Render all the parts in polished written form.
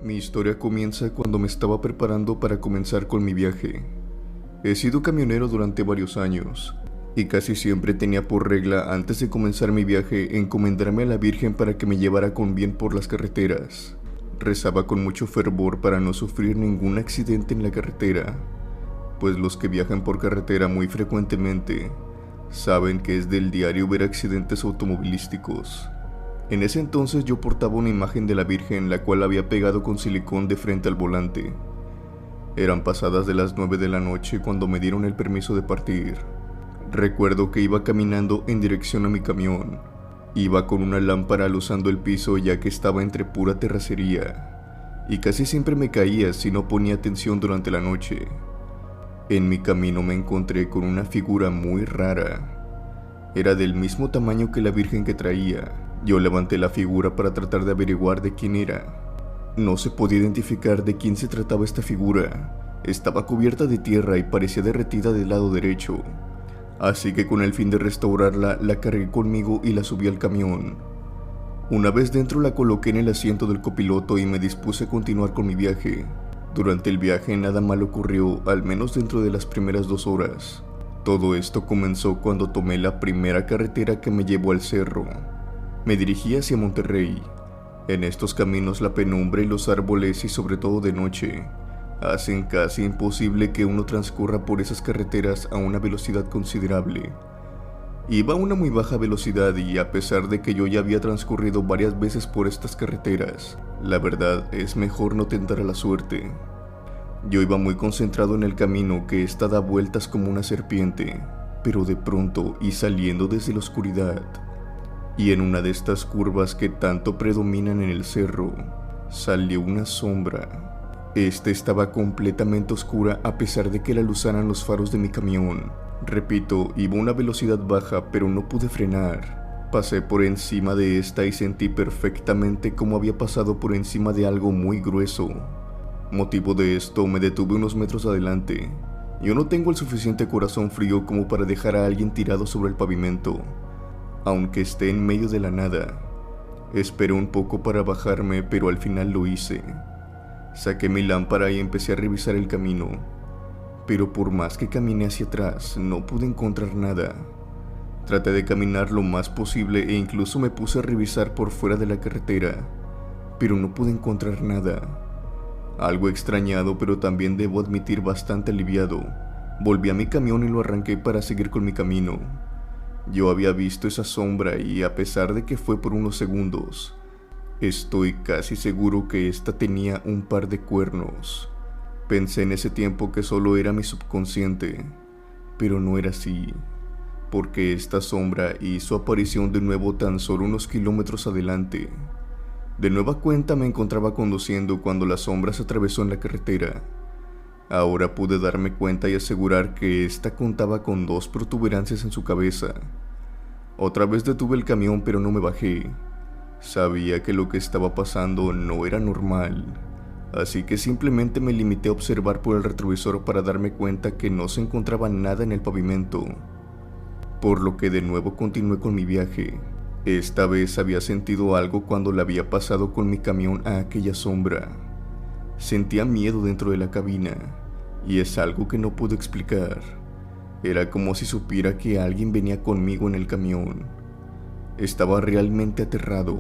Mi historia comienza cuando me estaba preparando para comenzar con mi viaje. He sido camionero durante varios años y casi siempre tenía por regla antes de comenzar mi viaje encomendarme a la Virgen para que me llevara con bien por las carreteras. Rezaba con mucho fervor para no sufrir ningún accidente en la carretera, pues los que viajan por carretera muy frecuentemente saben que es del diario ver accidentes automovilísticos. En ese entonces yo portaba una imagen de la Virgen, la cual había pegado con silicón de frente al volante. Eran pasadas de las 9 de la noche cuando me dieron el permiso de partir. Recuerdo que iba caminando en dirección a mi camión. Iba con una lámpara aluzando el piso ya que estaba entre pura terracería, y casi siempre me caía si no ponía atención durante la noche. En mi camino me encontré con una figura muy rara. Era del mismo tamaño que la Virgen que traía. Yo levanté la figura para tratar de averiguar de quién era. No se podía identificar de quién se trataba esta figura. Estaba cubierta de tierra y parecía derretida del lado derecho. Así que con el fin de restaurarla, la cargué conmigo y la subí al camión. Una vez dentro la coloqué en el asiento del copiloto y me dispuse a continuar con mi viaje. Durante el viaje nada mal ocurrió, al menos dentro de las primeras 2 horas. Todo esto comenzó cuando tomé la primera carretera que me llevó al cerro. Me dirigí hacia Monterrey. En estos caminos la penumbra y los árboles, y sobre todo de noche, hacen casi imposible que uno transcurra por esas carreteras a una velocidad considerable. Iba a una muy baja velocidad y a pesar de que yo ya había transcurrido varias veces por estas carreteras, la verdad es mejor no tentar a la suerte. Yo iba muy concentrado en el camino que ésta da vueltas como una serpiente, pero de pronto y saliendo desde la oscuridad, y en una de estas curvas que tanto predominan en el cerro, salió una sombra. Esta estaba completamente oscura a pesar de que la luzaran los faros de mi camión. Repito, iba a una velocidad baja, pero no pude frenar. Pasé por encima de esta y sentí perfectamente cómo había pasado por encima de algo muy grueso. Motivo de esto, me detuve unos metros adelante. Yo no tengo el suficiente corazón frío como para dejar a alguien tirado sobre el pavimento, aunque esté en medio de la nada. Esperé un poco para bajarme, pero al final lo hice. Saqué mi lámpara y empecé a revisar el camino, pero por más que caminé hacia atrás, no pude encontrar nada. Traté de caminar lo más posible e incluso me puse a revisar por fuera de la carretera, pero no pude encontrar nada. Algo extrañado, pero también debo admitir bastante aliviado, volví a mi camión y lo arranqué para seguir con mi camino. Yo había visto esa sombra y a pesar de que fue por unos segundos, estoy casi seguro que esta tenía un par de cuernos. Pensé en ese tiempo que solo era mi subconsciente, pero no era así, porque esta sombra hizo aparición de nuevo tan solo unos kilómetros adelante. De nueva cuenta me encontraba conduciendo cuando la sombra se atravesó en la carretera. Ahora pude darme cuenta y asegurar que esta contaba con 2 protuberancias en su cabeza. Otra vez detuve el camión, pero no me bajé. Sabía que lo que estaba pasando no era normal, así que simplemente me limité a observar por el retrovisor para darme cuenta que no se encontraba nada en el pavimento, por lo que de nuevo continué con mi viaje. Esta vez había sentido algo cuando la había pasado con mi camión a aquella sombra. Sentía miedo dentro de la cabina, y es algo que no puedo explicar. Era como si supiera que alguien venía conmigo en el camión. Estaba realmente aterrado.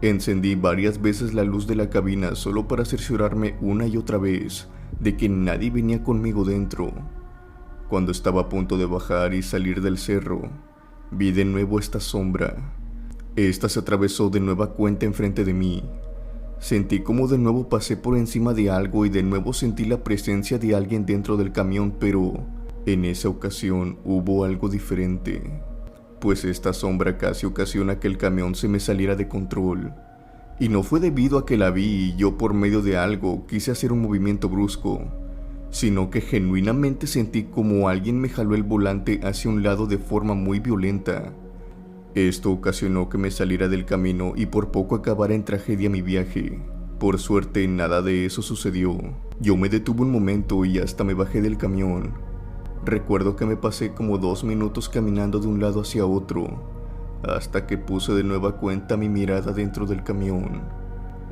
Encendí varias veces la luz de la cabina solo para cerciorarme una y otra vez de que nadie venía conmigo dentro. Cuando estaba a punto de bajar y salir del cerro, vi de nuevo esta sombra. Esta se atravesó de nueva cuenta enfrente de mí. Sentí como de nuevo pasé por encima de algo y de nuevo sentí la presencia de alguien dentro del camión, pero en esa ocasión hubo algo diferente, pues esta sombra casi ocasiona que el camión se me saliera de control. Y no fue debido a que la vi y yo por medio de algo quise hacer un movimiento brusco, sino que genuinamente sentí como alguien me jaló el volante hacia un lado de forma muy violenta. Esto ocasionó que me saliera del camino y por poco acabara en tragedia mi viaje. Por suerte nada de eso sucedió. Yo me detuve un momento y hasta me bajé del camión. Recuerdo que me pasé como 2 minutos caminando de un lado hacia otro, hasta que puse de nueva cuenta mi mirada dentro del camión.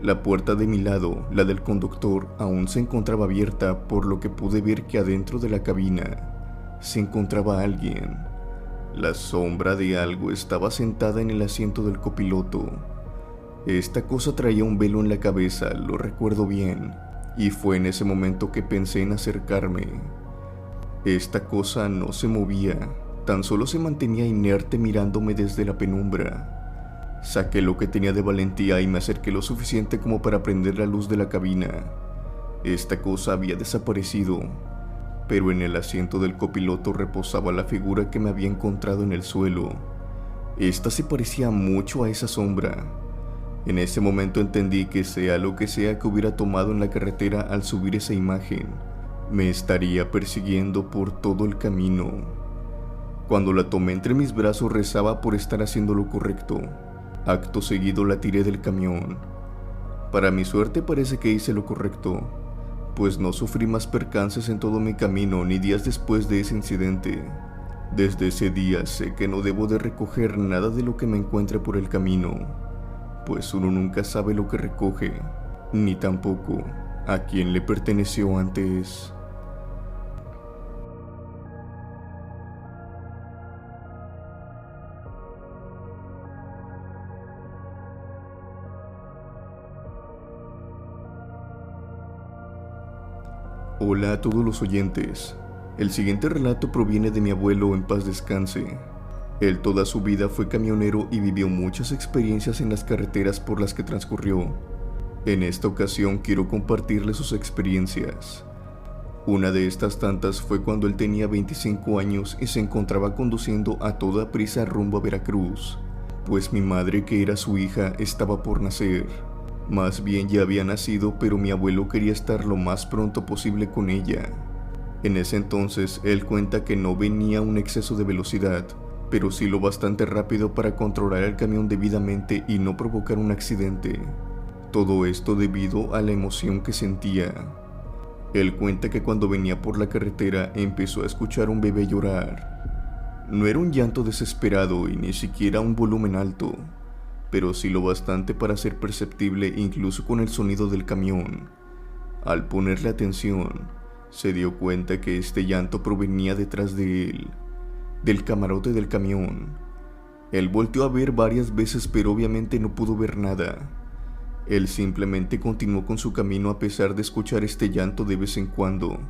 La puerta de mi lado, la del conductor, aún se encontraba abierta, por lo que pude ver que adentro de la cabina se encontraba alguien. La sombra de algo estaba sentada en el asiento del copiloto. Esta cosa traía un velo en la cabeza, lo recuerdo bien, y fue en ese momento que pensé en acercarme. Esta cosa no se movía, tan solo se mantenía inerte mirándome desde la penumbra. Saqué lo que tenía de valentía y me acerqué lo suficiente como para prender la luz de la cabina. Esta cosa había desaparecido, pero en el asiento del copiloto reposaba la figura que me había encontrado en el suelo. Esta se parecía mucho a esa sombra. En ese momento entendí que sea lo que sea que hubiera tomado en la carretera al subir esa imagen, me estaría persiguiendo por todo el camino. Cuando la tomé entre mis brazos rezaba por estar haciendo lo correcto. Acto seguido la tiré del camión. Para mi suerte parece que hice lo correcto, pues no sufrí más percances en todo mi camino ni días después de ese incidente. Desde ese día sé que no debo de recoger nada de lo que me encuentre por el camino, pues uno nunca sabe lo que recoge, ni tampoco a quién le perteneció antes. Hola a todos los oyentes. El siguiente relato proviene de mi abuelo, en paz descanse. Él toda su vida fue camionero y vivió muchas experiencias en las carreteras por las que transcurrió. En esta ocasión quiero compartirle sus experiencias. Una de estas tantas fue cuando él tenía 25 años y se encontraba conduciendo a toda prisa rumbo a Veracruz, pues mi madre, que era su hija, estaba por nacer. Más bien ya había nacido, pero mi abuelo quería estar lo más pronto posible con ella. En ese entonces, él cuenta que no venía un exceso de velocidad, pero sí lo bastante rápido para controlar el camión debidamente y no provocar un accidente. Todo esto debido a la emoción que sentía. Él cuenta que cuando venía por la carretera empezó a escuchar un bebé llorar. No era un llanto desesperado y ni siquiera un volumen alto, pero sí lo bastante para ser perceptible incluso con el sonido del camión. Al ponerle atención, se dio cuenta que este llanto provenía detrás de él, del camarote del camión. Él volteó a ver varias veces, pero obviamente no pudo ver nada. Él simplemente continuó con su camino a pesar de escuchar este llanto de vez en cuando.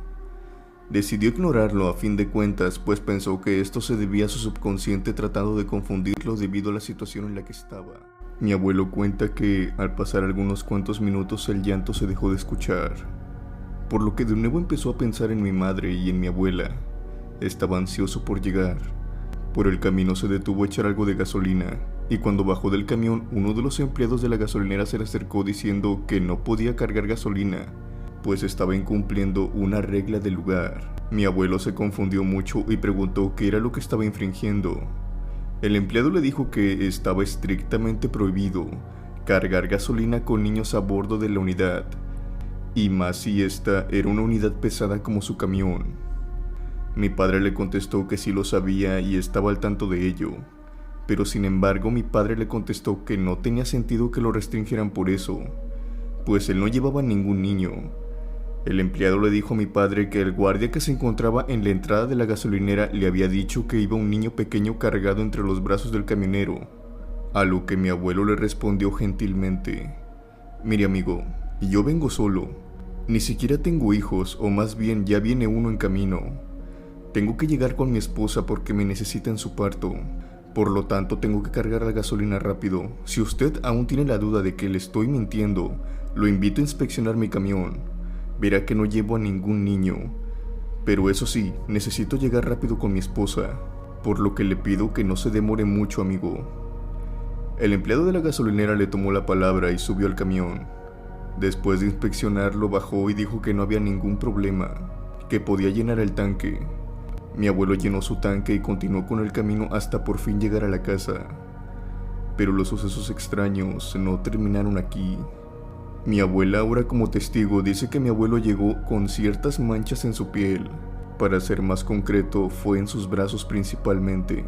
Decidió ignorarlo a fin de cuentas, pues pensó que esto se debía a su subconsciente tratando de confundirlo debido a la situación en la que estaba. Mi abuelo cuenta que, al pasar algunos cuantos minutos, el llanto se dejó de escuchar, por lo que de nuevo empezó a pensar en mi madre y en mi abuela. Estaba ansioso por llegar. Por el camino se detuvo a echar algo de gasolina, y cuando bajó del camión, uno de los empleados de la gasolinera se le acercó diciendo que no podía cargar gasolina, pues estaba incumpliendo una regla del lugar. Mi abuelo se confundió mucho y preguntó qué era lo que estaba infringiendo. El empleado le dijo que estaba estrictamente prohibido cargar gasolina con niños a bordo de la unidad, y más si esta era una unidad pesada como su camión. Mi padre le contestó que sí lo sabía y estaba al tanto de ello, pero sin embargo mi padre le contestó que no tenía sentido que lo restringieran por eso, pues él no llevaba ningún niño. El empleado le dijo a mi padre que el guardia que se encontraba en la entrada de la gasolinera le había dicho que iba un niño pequeño cargado entre los brazos del camionero, a lo que mi abuelo le respondió gentilmente: «Mire amigo, yo vengo solo, ni siquiera tengo hijos, o más bien ya viene uno en camino. Tengo que llegar con mi esposa porque me necesita en su parto, por lo tanto tengo que cargar la gasolina rápido. Si usted aún tiene la duda de que le estoy mintiendo, lo invito a inspeccionar mi camión. Verá que no llevo a ningún niño, pero eso sí, necesito llegar rápido con mi esposa, por lo que le pido que no se demore mucho, amigo». El empleado de la gasolinera le tomó la palabra y subió al camión. Después de inspeccionarlo, bajó y dijo que no había ningún problema, que podía llenar el tanque. Mi abuelo llenó su tanque y continuó con el camino hasta por fin llegar a la casa. Pero los sucesos extraños no terminaron aquí. Mi abuela, ahora como testigo, dice que mi abuelo llegó con ciertas manchas en su piel. Para ser más concreto, fue en sus brazos principalmente.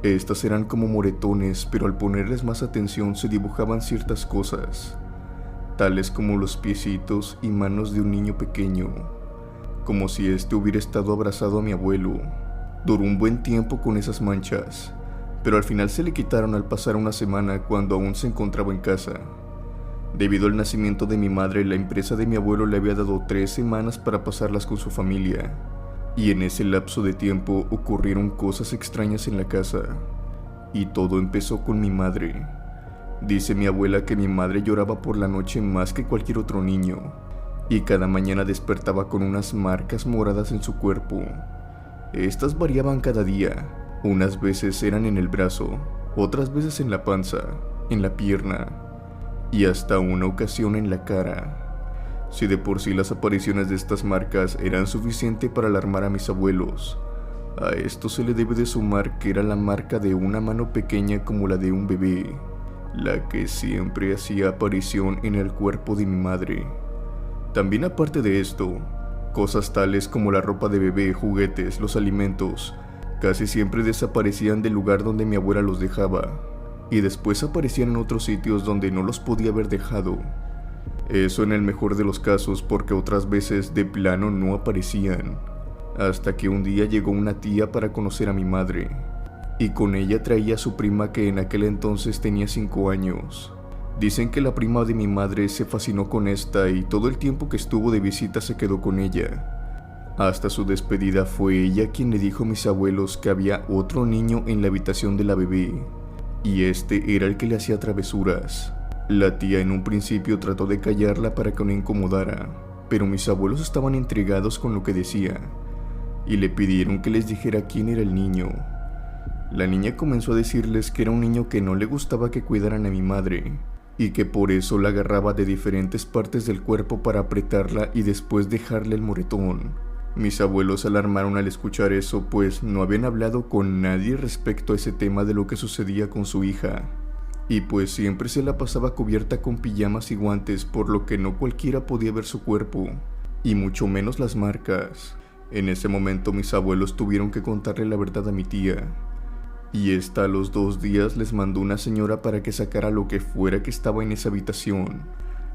Estas eran como moretones, pero al ponerles más atención se dibujaban ciertas cosas. tales como los piecitos y manos de un niño pequeño, como si éste hubiera estado abrazado a mi abuelo. Duró un buen tiempo con esas manchas, pero al final se le quitaron al pasar una semana cuando aún se encontraba en casa. Debido al nacimiento de mi madre, la empresa de mi abuelo le había dado 3 semanas para pasarlas con su familia, y en ese lapso de tiempo ocurrieron cosas extrañas en la casa, y todo empezó con mi madre. Dice mi abuela que mi madre lloraba por la noche más que cualquier otro niño, y cada mañana despertaba con unas marcas moradas en su cuerpo. Estas variaban cada día, unas veces eran en el brazo, otras veces en la panza, en la pierna, y hasta una ocasión en la cara. Si de por sí las apariciones de estas marcas eran suficiente para alarmar a mis abuelos, a esto se le debe de sumar que era la marca de una mano pequeña como la de un bebé, la que siempre hacía aparición en el cuerpo de mi madre. También aparte de esto, cosas tales como la ropa de bebé, juguetes, los alimentos, casi siempre desaparecían del lugar donde mi abuela los dejaba, y después aparecían en otros sitios donde no los podía haber dejado. Eso en el mejor de los casos, porque otras veces de plano no aparecían. Hasta que un día llegó una tía para conocer a mi madre, y con ella traía a su prima que en aquel entonces tenía 5 años. Dicen que la prima de mi madre se fascinó con esta y todo el tiempo que estuvo de visita se quedó con ella. Hasta su despedida fue ella quien le dijo a mis abuelos que había otro niño en la habitación de la bebé, y este era el que le hacía travesuras. La tía en un principio trató de callarla para que no incomodara, pero mis abuelos estaban intrigados con lo que decía, y le pidieron que les dijera quién era el niño. La niña comenzó a decirles que era un niño que no le gustaba que cuidaran a mi madre, y que por eso la agarraba de diferentes partes del cuerpo para apretarla y después dejarle el moretón. Mis abuelos se alarmaron al escuchar eso, pues no habían hablado con nadie respecto a ese tema de lo que sucedía con su hija, y pues siempre se la pasaba cubierta con pijamas y guantes, por lo que no cualquiera podía ver su cuerpo, y mucho menos las marcas. En ese momento mis abuelos tuvieron que contarle la verdad a mi tía, y esta a los 2 días les mandó una señora para que sacara lo que fuera que estaba en esa habitación.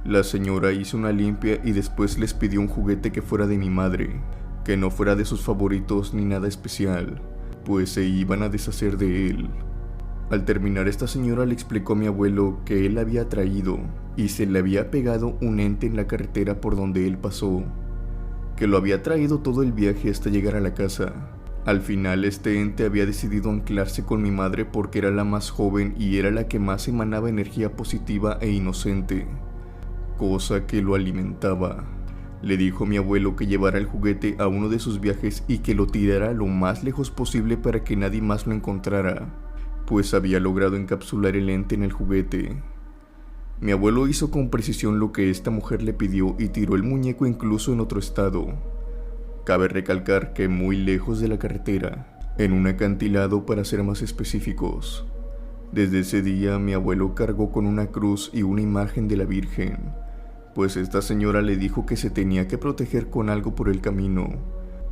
La señora hizo una limpia y después les pidió un juguete que fuera de mi madre, que no fuera de sus favoritos ni nada especial, pues se iban a deshacer de él. Al terminar, esta señora le explicó a mi abuelo que él había traído y se le había pegado un ente en la carretera por donde él pasó, que lo había traído todo el viaje hasta llegar a la casa. Al final, este ente había decidido anclarse con mi madre porque era la más joven y era la que más emanaba energía positiva e inocente, cosa que lo alimentaba. Le dijo a mi abuelo que llevara el juguete a uno de sus viajes y que lo tirara lo más lejos posible para que nadie más lo encontrara, pues había logrado encapsular el ente en el juguete. Mi abuelo hizo con precisión lo que esta mujer le pidió y tiró el muñeco incluso en otro estado. Cabe recalcar que muy lejos de la carretera, en un acantilado para ser más específicos. Desde ese día mi abuelo cargó con una cruz y una imagen de la Virgen, pues esta señora le dijo que se tenía que proteger con algo por el camino.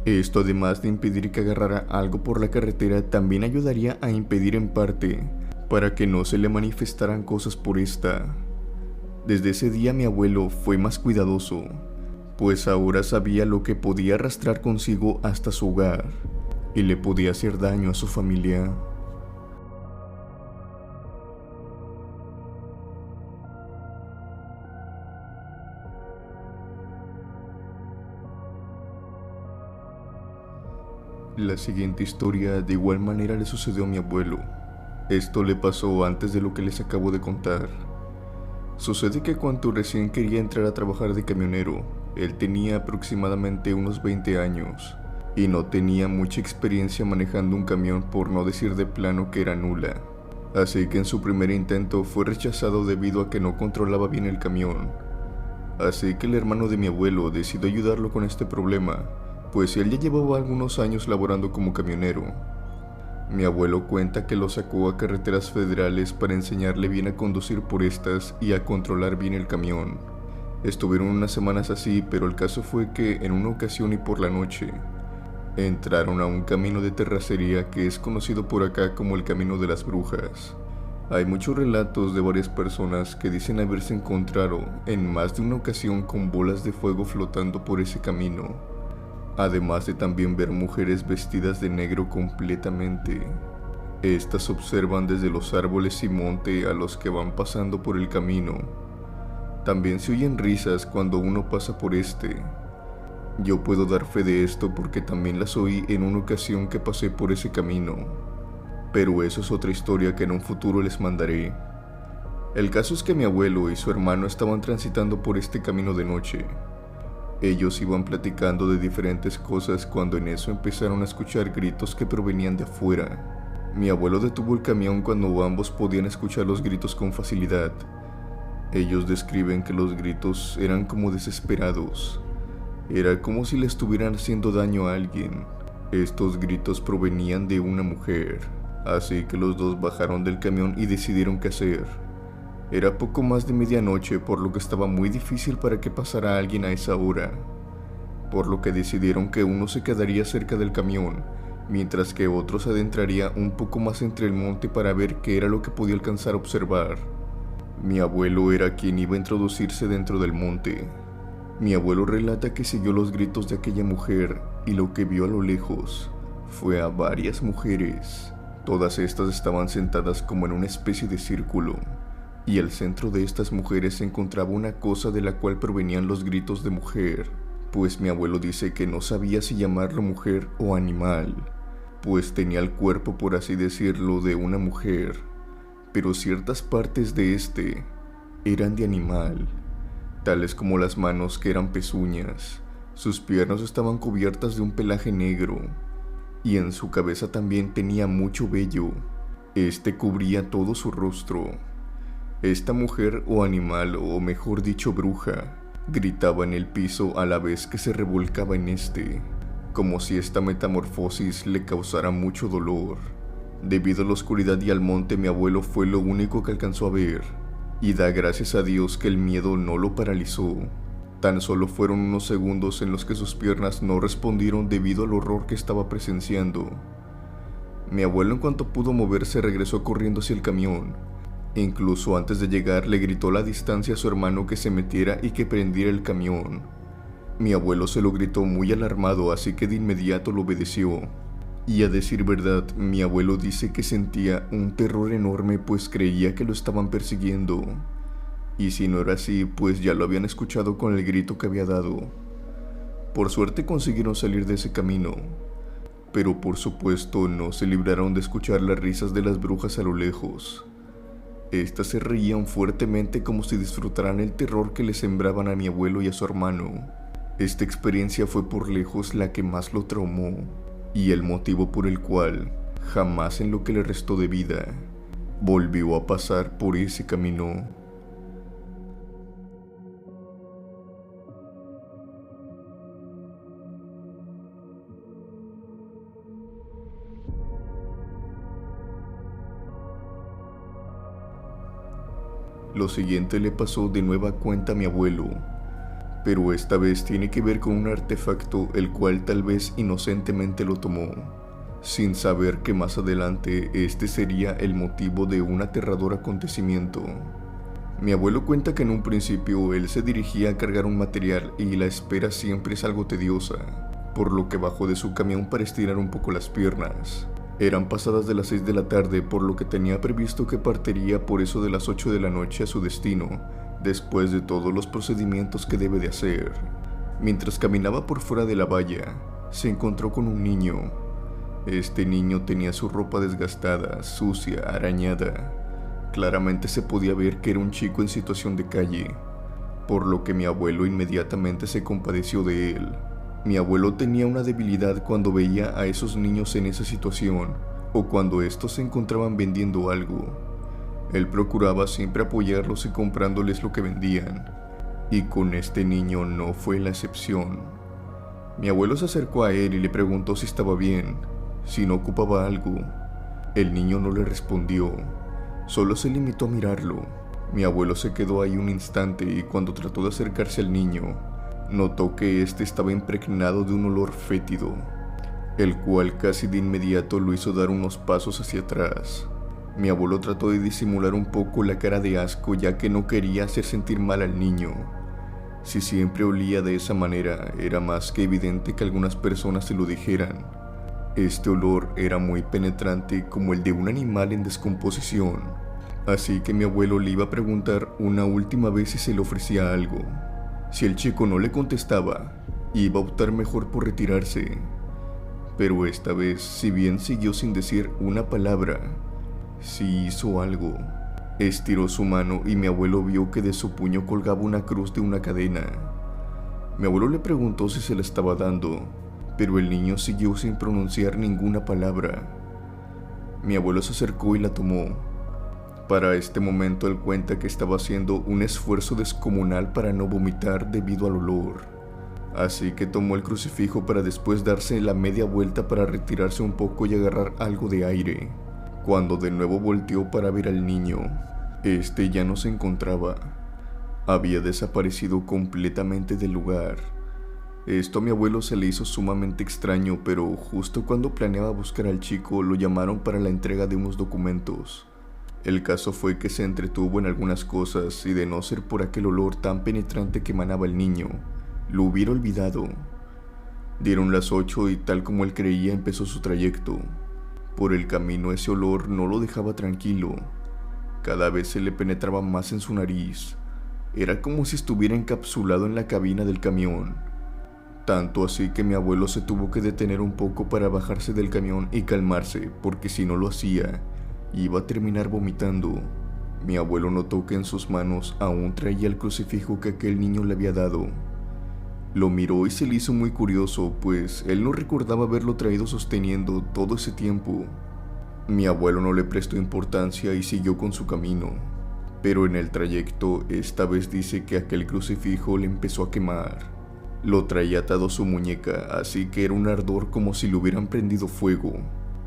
Esto, además de impedir que agarrara algo por la carretera, también ayudaría a impedir en parte para que no se le manifestaran cosas por esta. Desde ese día mi abuelo fue más cuidadoso, pues ahora sabía lo que podía arrastrar consigo hasta su hogar y le podía hacer daño a su familia. La siguiente historia de igual manera le sucedió a mi abuelo. Esto le pasó antes de lo que les acabo de contar. Sucede que cuando recién quería entrar a trabajar de camionero, él tenía aproximadamente unos 20 años y no tenía mucha experiencia manejando un camión, por no decir de plano que era nula. Así que en su primer intento fue rechazado debido a que no controlaba bien el camión. Así que el hermano de mi abuelo decidió ayudarlo con este problema, pues él ya llevaba algunos años laborando como camionero. Mi abuelo cuenta que lo sacó a carreteras federales para enseñarle bien a conducir por estas y a controlar bien el camión. Estuvieron unas semanas así, pero el caso fue que en una ocasión y por la noche, entraron a un camino de terracería que es conocido por acá como el Camino de las Brujas. Hay muchos relatos de varias personas que dicen haberse encontrado en más de una ocasión con bolas de fuego flotando por ese camino, además de también ver mujeres vestidas de negro completamente. Estas observan desde los árboles y monte a los que van pasando por el camino. También se oyen risas cuando uno pasa por este. Yo puedo dar fe de esto porque también las oí en una ocasión que pasé por ese camino. Pero eso es otra historia que en un futuro les mandaré. El caso es que mi abuelo y su hermano estaban transitando por este camino de noche. Ellos iban platicando de diferentes cosas cuando en eso empezaron a escuchar gritos que provenían de afuera. Mi abuelo detuvo el camión cuando ambos podían escuchar los gritos con facilidad. Ellos describen que los gritos eran como desesperados. Era como si le estuvieran haciendo daño a alguien. Estos gritos provenían de una mujer. Así que los dos bajaron del camión y decidieron qué hacer. Era poco más de medianoche, por lo que estaba muy difícil para que pasara alguien a esa hora. Por lo que decidieron que uno se quedaría cerca del camión, mientras que otro se adentraría un poco más entre el monte para ver qué era lo que podía alcanzar a observar. Mi abuelo era quien iba a introducirse dentro del monte. Mi abuelo relata que siguió los gritos de aquella mujer y lo que vio a lo lejos fue a varias mujeres. Todas estas estaban sentadas como en una especie de círculo, y al centro de estas mujeres se encontraba una cosa de la cual provenían los gritos de mujer, pues mi abuelo dice que no sabía si llamarlo mujer o animal, pues tenía el cuerpo, por así decirlo, de una mujer, pero ciertas partes de este eran de animal, tales como las manos, que eran pezuñas, sus piernas estaban cubiertas de un pelaje negro, y en su cabeza también tenía mucho vello. Este cubría todo su rostro. Esta mujer o animal, o mejor dicho bruja, gritaba en el piso a la vez que se revolcaba en este, como si esta metamorfosis le causara mucho dolor. Debido a la oscuridad y al monte, mi abuelo fue lo único que alcanzó a ver, y da gracias a Dios que el miedo no lo paralizó. Tan solo fueron unos segundos en los que sus piernas no respondieron debido al horror que estaba presenciando. Mi abuelo, en cuanto pudo moverse, regresó corriendo hacia el camión. Incluso antes de llegar le gritó a la distancia a su hermano que se metiera y que prendiera el camión. Mi abuelo se lo gritó muy alarmado, así que de inmediato lo obedeció. Y a decir verdad, mi abuelo dice que sentía un terror enorme, pues creía que lo estaban persiguiendo. Y si no era así, pues ya lo habían escuchado con el grito que había dado. Por suerte consiguieron salir de ese camino, pero por supuesto no se libraron de escuchar las risas de las brujas a lo lejos. Estas se reían fuertemente como si disfrutaran el terror que le sembraban a mi abuelo y a su hermano. Esta experiencia fue por lejos la que más lo traumó, y el motivo por el cual jamás en lo que le restó de vida volvió a pasar por ese camino. Lo siguiente le pasó de nueva cuenta a mi abuelo, pero esta vez tiene que ver con un artefacto el cual tal vez inocentemente lo tomó, sin saber que más adelante este sería el motivo de un aterrador acontecimiento. Mi abuelo cuenta que en un principio él se dirigía a cargar un material y la espera siempre es algo tediosa, por lo que bajó de su camión para estirar un poco las piernas. Eran pasadas de las 6 de la tarde, por lo que tenía previsto que partiría por eso de las 8 de la noche a su destino, después de todos los procedimientos que debe de hacer. Mientras caminaba por fuera de la valla, se encontró con un niño. Este niño tenía su ropa desgastada, sucia, arañada. Claramente se podía ver que era un chico en situación de calle, por lo que mi abuelo inmediatamente se compadeció de él. Mi abuelo tenía una debilidad cuando veía a esos niños en esa situación, o cuando estos se encontraban vendiendo algo. Él procuraba siempre apoyarlos y comprándoles lo que vendían, y con este niño no fue la excepción. Mi abuelo se acercó a él y le preguntó si estaba bien, si no ocupaba algo. El niño no le respondió, solo se limitó a mirarlo. Mi abuelo se quedó ahí un instante y cuando trató de acercarse al niño, notó que éste estaba impregnado de un olor fétido, el cual casi de inmediato lo hizo dar unos pasos hacia atrás. Mi abuelo trató de disimular un poco la cara de asco, ya que no quería hacer sentir mal al niño. Si siempre olía de esa manera, era más que evidente que algunas personas se lo dijeran. Este olor era muy penetrante, como el de un animal en descomposición. Así que mi abuelo le iba a preguntar una última vez si se le ofrecía algo. Si el chico no le contestaba, iba a optar mejor por retirarse. Pero esta vez, si bien siguió sin decir una palabra, sí hizo algo. Estiró su mano y mi abuelo vio que de su puño colgaba una cruz de una cadena. Mi abuelo le preguntó si se la estaba dando, pero el niño siguió sin pronunciar ninguna palabra. Mi abuelo se acercó y la tomó. Para este momento él cuenta que estaba haciendo un esfuerzo descomunal para no vomitar debido al olor. Así que tomó el crucifijo para después darse la media vuelta para retirarse un poco y agarrar algo de aire. Cuando de nuevo volteó para ver al niño, este ya no se encontraba. Había desaparecido completamente del lugar. Esto a mi abuelo se le hizo sumamente extraño, pero justo cuando planeaba buscar al chico, lo llamaron para la entrega de unos documentos. El caso fue que se entretuvo en algunas cosas y de no ser por aquel olor tan penetrante que emanaba el niño, lo hubiera olvidado. Dieron las 8 y tal como él creía empezó su trayecto. Por el camino ese olor no lo dejaba tranquilo. Cada vez se le penetraba más en su nariz. Era como si estuviera encapsulado en la cabina del camión. Tanto así que mi abuelo se tuvo que detener un poco para bajarse del camión y calmarse, porque si no lo hacía, iba a terminar vomitando. Mi abuelo notó que en sus manos aún traía el crucifijo que aquel niño le había dado. Lo miró y se le hizo muy curioso, pues él no recordaba haberlo traído sosteniendo todo ese tiempo. Mi abuelo no le prestó importancia y siguió con su camino. Pero en el trayecto, esta vez dice que aquel crucifijo le empezó a quemar. Lo traía atado a su muñeca, así que era un ardor como si le hubieran prendido fuego.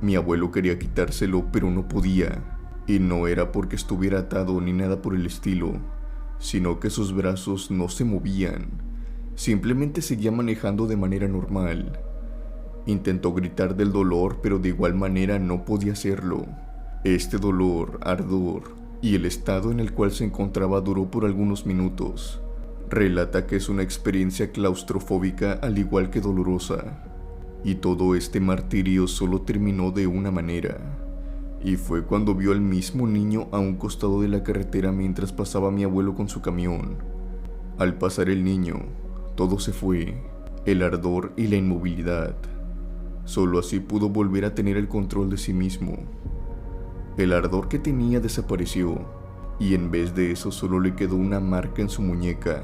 Mi abuelo quería quitárselo, pero no podía. Y no era porque estuviera atado ni nada por el estilo, sino que sus brazos no se movían. Simplemente seguía manejando de manera normal. Intentó gritar del dolor, pero de igual manera no podía hacerlo. Este dolor, ardor y el estado en el cual se encontraba duró por algunos minutos. Relata que es una experiencia claustrofóbica al igual que dolorosa. Y todo este martirio solo terminó de una manera. Y fue cuando vio al mismo niño a un costado de la carretera mientras pasaba mi abuelo con su camión. Al pasar el niño, todo se fue, el ardor y la inmovilidad. Solo así pudo volver a tener el control de sí mismo. El ardor que tenía desapareció, y en vez de eso solo le quedó una marca en su muñeca.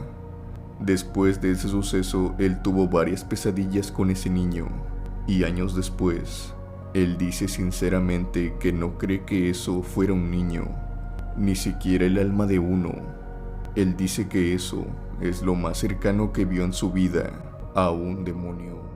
Después de ese suceso, él tuvo varias pesadillas con ese niño, y años después, él dice sinceramente que no cree que eso fuera un niño, ni siquiera el alma de uno. Él dice que eso es lo más cercano que vio en su vida a un demonio.